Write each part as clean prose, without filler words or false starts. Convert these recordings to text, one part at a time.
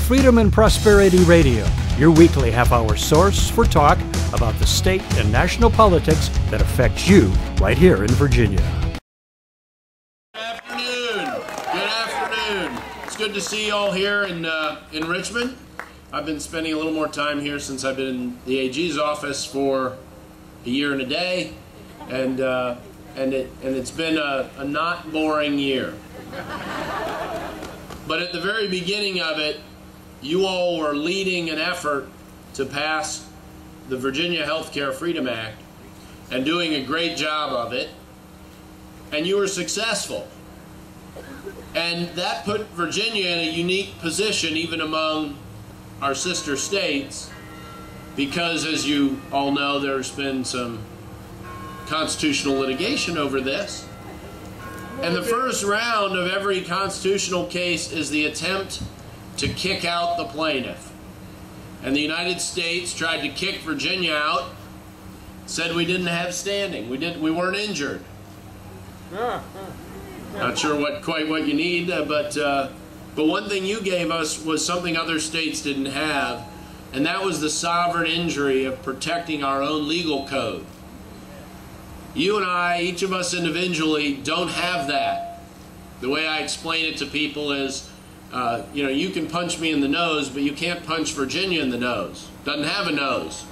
Freedom and Prosperity Radio, your weekly half-hour source for talk about the state and national politics that affect you right here in Virginia. Good afternoon. Good afternoon. It's good to see you all here in Richmond. I've been spending a little more time here since I've been in the AG's office for a year and a day, and it's been a not boring year. But at the very beginning of it, you all were leading an effort to pass the Virginia Healthcare Freedom Act and doing a great job of it, and you were successful. And that put Virginia in a unique position even among our sister states, because as you all know, there's been some constitutional litigation over this. And the first round of every constitutional case is the attempt to kick out the plaintiff. And the United States tried to kick Virginia out, said we didn't have standing, we weren't injured. Not sure quite what you need, but one thing you gave us was something other states didn't have, and that was the sovereign injury of protecting our own legal code. You and I, each of us individually, don't have that. The way I explain it to people is, you can punch me in the nose, but you can't punch Virginia in the nose. Doesn't have a nose.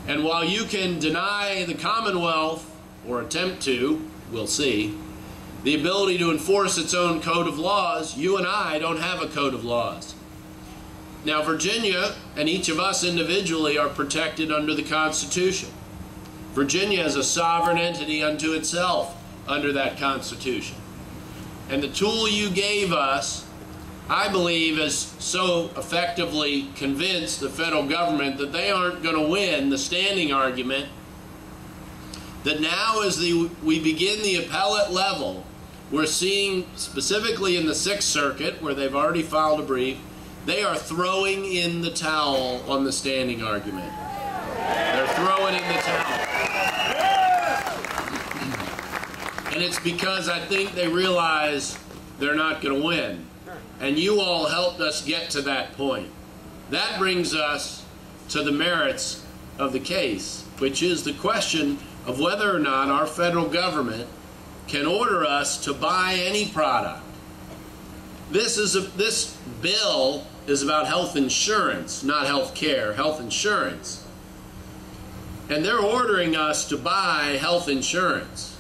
And while you can deny the Commonwealth, or attempt to, we'll see, the ability to enforce its own code of laws, you and I don't have a code of laws. Now, Virginia and each of us individually are protected under the Constitution. Virginia is a sovereign entity unto itself under that Constitution. And the tool you gave us, I believe, has so effectively convinced the federal government that they aren't going to win the standing argument, that now as we begin the appellate level, we're seeing, specifically in the Sixth Circuit, where they've already filed a brief, they are throwing in the towel on the standing argument. They're throwing in the towel. And it's because I think they realize they're not going to win. And you all helped us get to that point. That brings us to the merits of the case, which is the question of whether or not our federal government can order us to buy any product. This bill is about health insurance, not health care, health insurance. And they're ordering us to buy health insurance.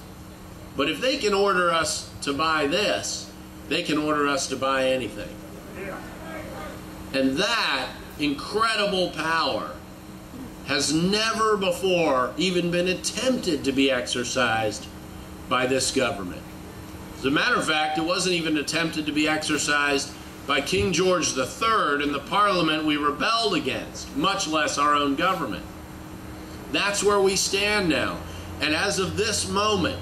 But if they can order us to buy this, they can order us to buy anything. And that incredible power has never before even been attempted to be exercised by this government. As a matter of fact, it wasn't even attempted to be exercised by King George III in the Parliament we rebelled against, much less our own government. That's where we stand now. And as of this moment,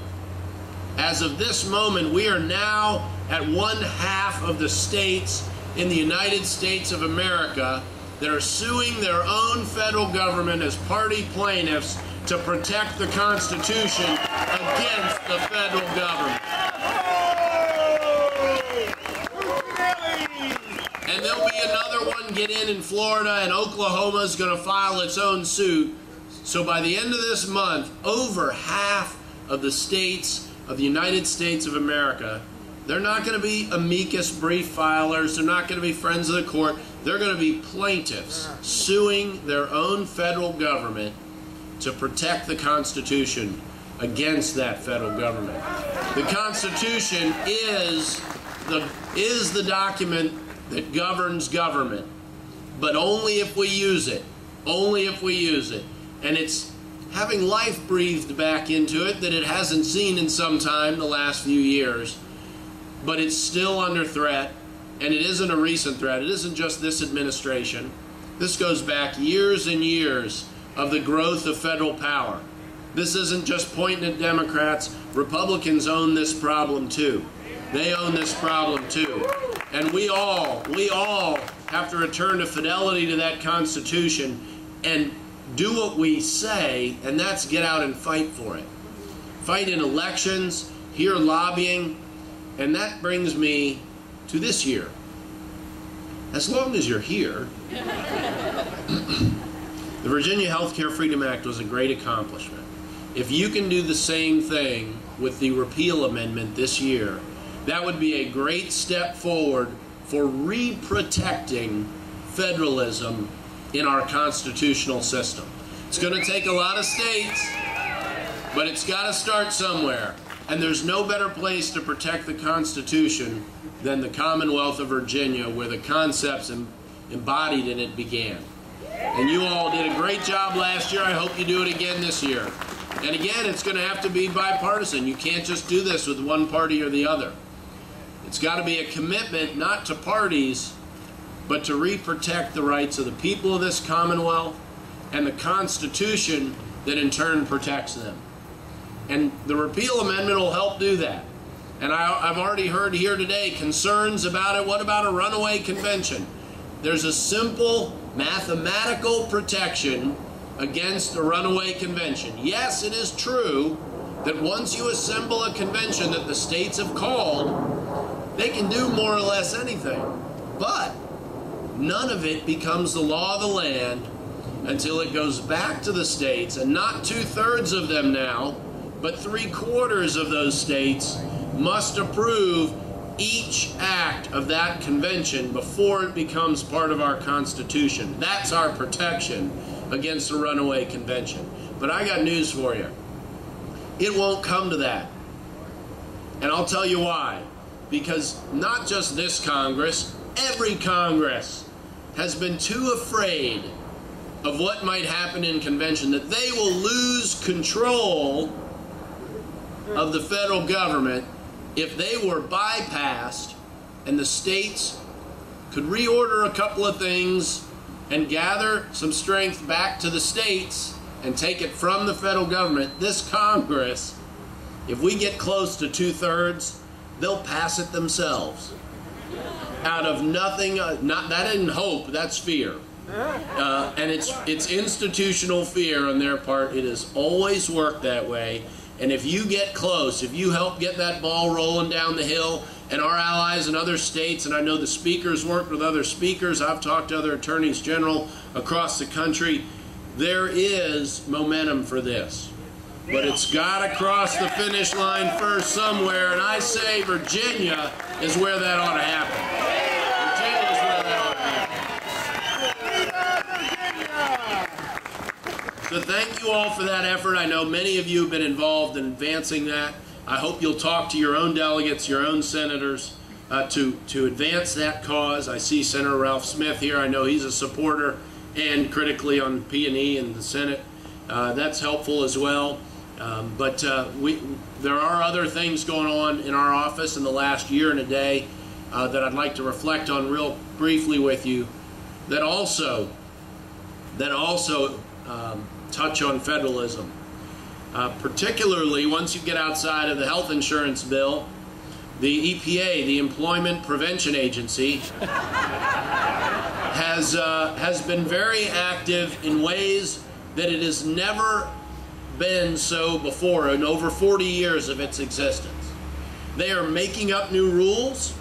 we are now at 1/2 of the states in the United States of America that are suing their own federal government as party plaintiffs to protect the Constitution against the federal government. And there'll be another one get in Florida, and Oklahoma's going to file its own suit. So by the end of this month, over half of the states of the United States of America, they're not going to be amicus brief filers, they're not going to be friends of the court, they're going to be plaintiffs suing their own federal government to protect the Constitution against that federal government. The Constitution is the document that governs government, but only if we use it. Only if we use it. And it's having life breathed back into it that it hasn't seen in some time, the last few years. But it's still under threat, and it isn't a recent threat. It isn't just this administration. This goes back years and years of the growth of federal power. This isn't just pointing at Democrats. Republicans own this problem too. They own this problem too. And we all have to return to fidelity to that Constitution and do what we say, and that's get out and fight for it. Fight in elections, here lobbying, and that brings me to this year. as long as you're here. The Virginia Healthcare Freedom Act was a great accomplishment. If you can do the same thing with the repeal amendment this year, that would be a great step forward for re-protecting federalism in our constitutional system. It's going to take a lot of states, but it's got to start somewhere. And there's no better place to protect the Constitution than the Commonwealth of Virginia, where the concepts embodied in it began. And you all did a great job last year. I hope you do it again this year. And again, it's going to have to be bipartisan. You can't just do this with one party or the other. It's got to be a commitment not to parties, but to re-protect the rights of the people of this Commonwealth and the Constitution that in turn protects them. And the repeal amendment will help do that. And I've already heard here today concerns about it. What about a runaway convention? There's a simple mathematical protection against a runaway convention. Yes, it is true that once you assemble a convention that the states have called, they can do more or less anything. But none of it becomes the law of the land until it goes back to the states, and not 2/3 of them now, but 3/4 of those states must approve each act of that convention before it becomes part of our Constitution. That's our protection against a runaway convention. But I got news for you. It won't come to that. And I'll tell you why. Because not just this Congress, every Congress has been too afraid of what might happen in convention that they will lose control of the federal government if they were bypassed and the states could reorder a couple of things and gather some strength back to the states and take it from the federal government. This Congress, if we get close to 2/3, they'll pass it themselves. Out of nothing, that isn't hope, that's fear. And it's institutional fear on their part. It has always worked that way. And if you get close, if you help get that ball rolling down the hill, and our allies in other states, and I know the speakers worked with other speakers, I've talked to other attorneys general across the country, there is momentum for this. But it's got to cross the finish line first somewhere, and I say Virginia is where that ought to happen. Virginia is where that ought to happen. So thank you all for that effort. I know many of you have been involved in advancing that. I hope you'll talk to your own delegates, your own senators, to advance that cause. I see Senator Ralph Smith here. I know he's a supporter and critically on P&E in the Senate. That's helpful as well. But there are other things going on in our office in the last year and a day that I'd like to reflect on real briefly with you that also touch on federalism. Particularly once you get outside of the health insurance bill, the EPA, the Employment Prevention Agency, has been very active in ways that it has never been so before in over 40 years of its existence. They are making up new rules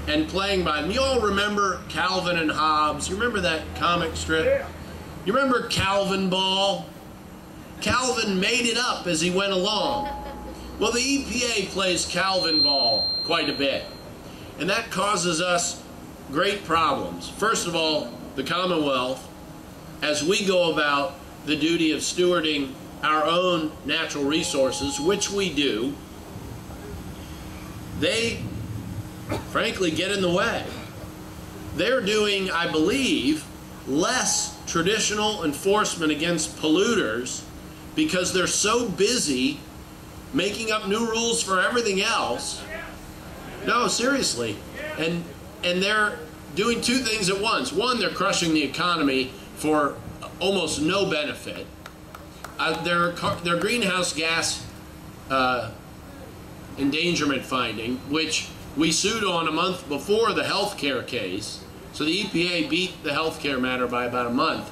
and playing by them. You all remember Calvin and Hobbes? You remember that comic strip? Yeah. You remember Calvin Ball? Calvin made it up as he went along. Well, the EPA plays Calvin Ball quite a bit, and that causes us great problems. First of all, the Commonwealth, as we go about the duty of stewarding our own natural resources, which we do, they frankly get in the way. They're doing, I believe, less traditional enforcement against polluters because they're so busy making up new rules for everything else. No, seriously. And they're doing two things at once. One, they're crushing the economy for almost no benefit. Their greenhouse gas endangerment finding, which we sued on a month before the healthcare case, so the EPA beat the healthcare matter by about a month.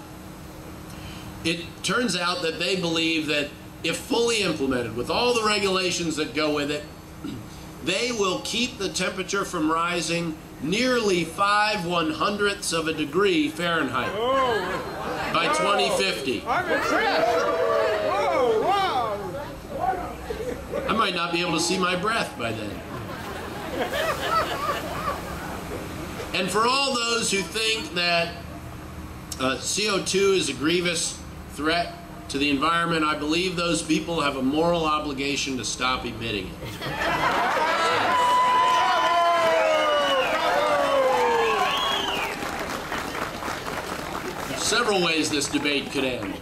It turns out that they believe that if fully implemented with all the regulations that go with it, they will keep the temperature from rising nearly 5/100ths of a degree Fahrenheit by 2050. I'm impressed. Whoa, wow. I might not be able to see my breath by then. And for all those who think that CO2 is a grievous threat to the environment, I believe those people have a moral obligation to stop emitting it. There's several ways this debate could end.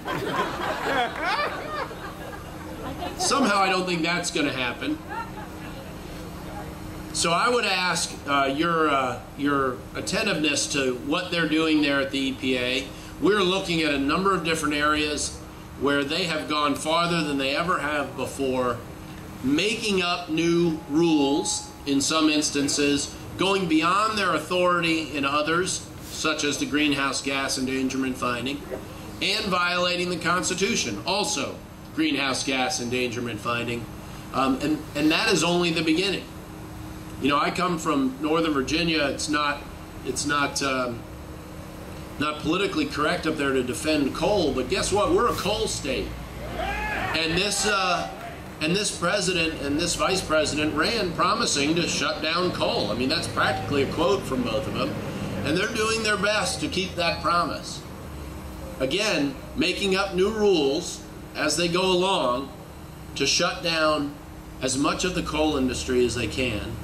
Somehow I don't think that's going to happen. So I would ask your attentiveness to what they're doing there at the EPA. We're looking at a number of different areas where they have gone farther than they ever have before, making up new rules in some instances, going beyond their authority in others, such as the greenhouse gas endangerment finding, and violating the Constitution, also greenhouse gas endangerment finding. And that is only the beginning. You know, I come from Northern Virginia. It's not politically correct up there to defend coal, but guess what? We're a coal state. And this president and this vice president ran promising to shut down coal. I mean, that's practically a quote from both of them. And they're doing their best to keep that promise. Again, making up new rules as they go along to shut down as much of the coal industry as they can.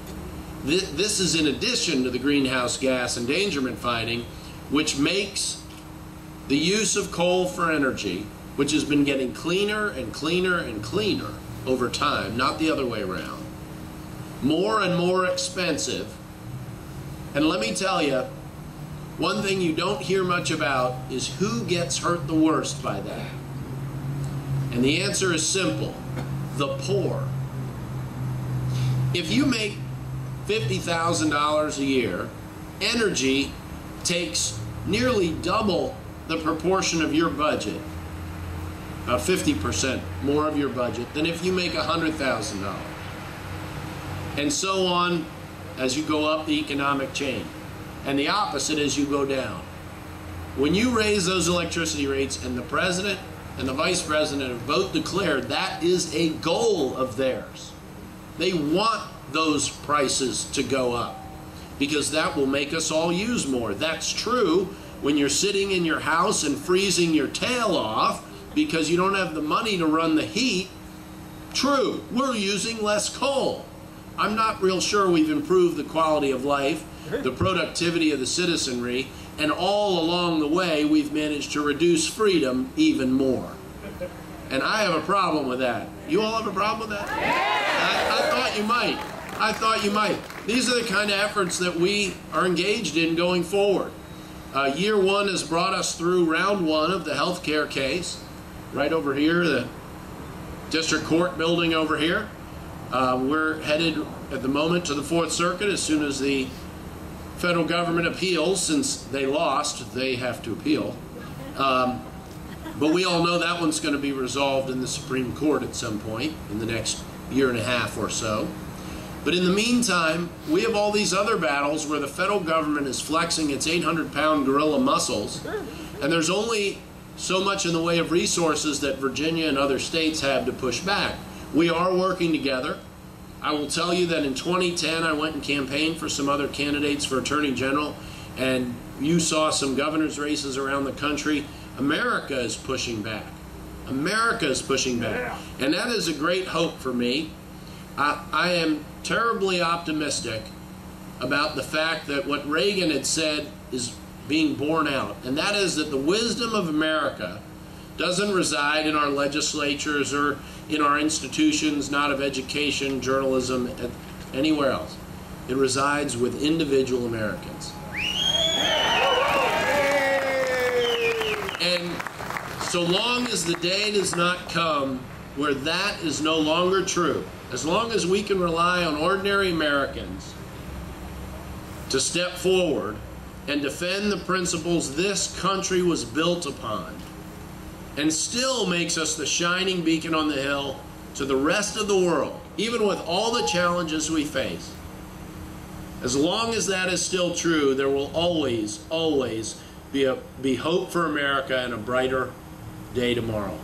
This is in addition to the greenhouse gas endangerment finding, which makes the use of coal for energy, which has been getting cleaner and cleaner and cleaner over time, not the other way around, more and more expensive. And let me tell you, one thing you don't hear much about is who gets hurt the worst by that. And the answer is simple: the poor. If you make $50,000 a year, energy takes nearly double the proportion of your budget, about 50% more of your budget, than if you make $100,000. And so on as you go up the economic chain. And the opposite as you go down. When you raise those electricity rates, and the president and the vice president have both declared that is a goal of theirs. They want those prices to go up because that will make us all use more. That's true when you're sitting in your house and freezing your tail off because you don't have the money to run the heat. True, we're using less coal. I'm not real sure we've improved the quality of life, the productivity of the citizenry, and all along the way we've managed to reduce freedom even more. And I have a problem with that. You all have a problem with that? I thought you might. I thought you might. These are the kind of efforts that we are engaged in going forward. Year one has brought us through round one of the health care case, right over here, the district court building over here. We're headed at the moment to the Fourth Circuit. As soon as the federal government appeals, since they lost, they have to appeal. But we all know that one's going to be resolved in the Supreme Court at some point in the next year and a half or so. But in the meantime, we have all these other battles where the federal government is flexing its 800-pound gorilla muscles, and there's only so much in the way of resources that Virginia and other states have to push back. We are working together. I will tell you that in 2010, I went and campaigned for some other candidates for Attorney General, and you saw some governor's races around the country. America is pushing back. America is pushing back. And that is a great hope for me. I am terribly optimistic about the fact that what Reagan had said is being borne out, and that is that the wisdom of America doesn't reside in our legislatures or in our institutions, not of education, journalism, anywhere else. It resides with individual Americans. And so long as the day does not come where that is no longer true, as long as we can rely on ordinary Americans to step forward and defend the principles this country was built upon, and still makes us the shining beacon on the hill to the rest of the world, even with all the challenges we face, As long as that is still true, there will always, always be hope for America and a brighter day tomorrow.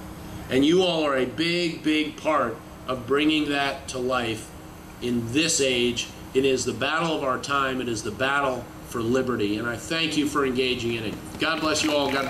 And you all are a big, big part of bringing that to life in this age. It is the battle of our time. It is the battle for liberty. And I thank you for engaging in it. God bless you all. God bless